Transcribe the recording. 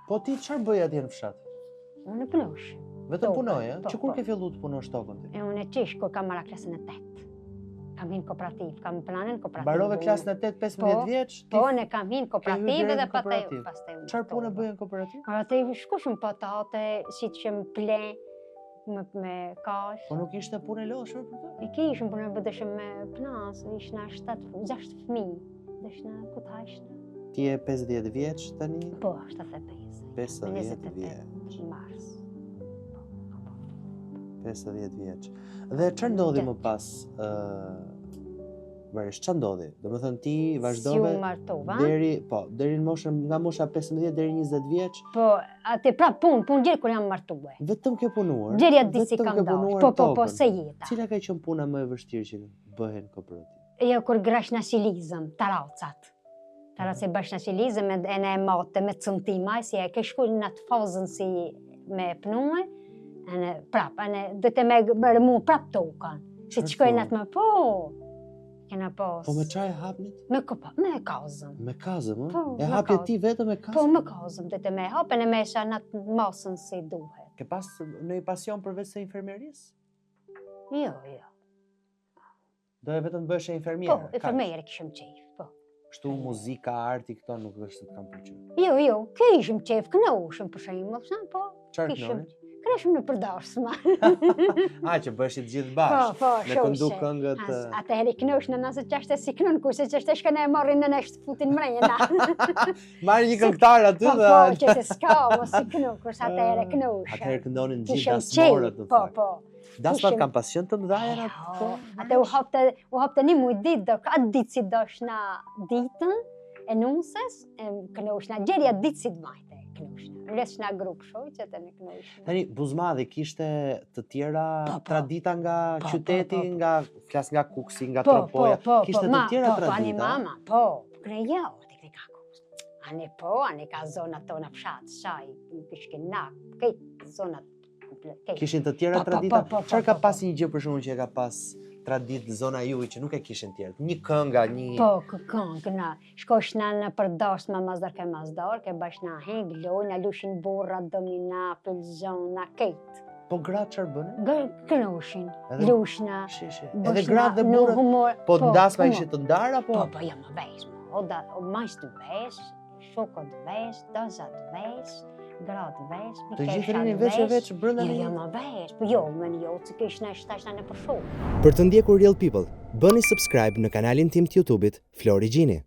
Po ti çfarë bëj atje në fshat? Unë punosh. Vetëm punoj, Po, që kur ke fillu të punosh tokën ti? E unë qish kur kam marrë klasën e 8. Kam hinë kooperativ, kam planin kooperativ. Mbarove klasën e 8, 15 vjeç? Po, ne kam hinë kooperativ dhe pastaj. Çfarë punë bëj në kooperativ? Kooperativ shkushëm patate, si që më ple, me kash. Po nuk ishte punë e lodhshme për të? E kishëm punë, bëdeshëm me pnas, ishna 6 fëmijë, deshna kutajshna. Ti je 50 vjeç tani? Po, 75. 50 vjeç. Mars. 50 vjeç. Dhe çfarë ndodhi më pas? Varesh, çfarë ndodhi? Domethënë ti vazhdove Si u martova? Deri në moshën nga mosha 15 deri 20 vjeç. Po, atë prap punë gjeri kur jam martuar. Vetëm ke punuar. Gjerja di si kam dash. Po, se jeta. Cila ka qenë puna më e vështirë që bëhen kooperativ? Jo, kur grash nacionalizëm, taracat. Taracat bash nacionalizëm e ne mate me cëntima, si e ke shkull në atë fazën si me pnuë, prap, dhe të me rëmu prap tokan. Si të shkojnë atë me po, kena pas. Po me çfarë e hapnit? Me kazëm. Me kazëm, Po, e hapje ti vetëm me kazëm? Po, me kazëm, dhe të me hapën e me isha në atë masën si duhet. Ke pas në i pasion përveç se infermierisë? Jo. Do e vetëm bësh e infermiere? Po, infermiere kishëm qef, po. Kështu muzika, arti, këto nuk është të kam pëlqyer. Jo, kishëm qef, kënoshëm për shembull, po. Çfarë kënoni? Kreshëm në përdarsma. Që bësh të gjithë bashkë. Po, me këndu këngët. Atëherë kënoshë në nëse qashtë si kënon, kurse qashtë shkënë e marrin në nështë futin mrejna. Marri një këngëtar aty dhe... Po, që të s'ka, mos si kënon, kurse atëherë kënoshë. Atëherë këndonin gjithë dasmorët në fakt. Po. Dasmat kam pasion të mëdhaja në atë? Atë u hapte një muj ditë, atë ditë si dosh na ditën e nusës, kënoshë na gjerja ditë si dmajte. Rres nga grupë shoqet e në kënoshë. Tani, Buzmadhi kishte të tjera tradita nga qyteti, flas nga Kuksi, nga Tropoja, kishte të tjera tradita? Po, ani mama, po, krejo, të kre ka Kuks. Ani ka zonat tona fshatë, shaj, kishkinak, këtë zonat. Kishin të tjera tradita? Çfarë ka pas një gjë për shkakun që e ka pas tradit zona juaj që nuk e kishin tjerë? Një kënga, një... Po, këngë, na. Shkosh në përdasht me mazdar, ke bash na hengloj, na lushin borra, domina, pëllzona, kejt. Po gratë çfarë bënë? Kënoshin, lushna. Edhe gratë dhe burrat? Po ndasma ishte të ndarë, apo? Po, jo më vesh, majs të vesh, shoko të vesh, doza të vesh, gratë vesh, të gjithë rini veç brenda një? Jo më vesh, po jo, më një që kishna shtashna në përshoq. Për të ndjekur Real People, bëni subscribe në kanalin tim të YouTube-it Flori Gjini.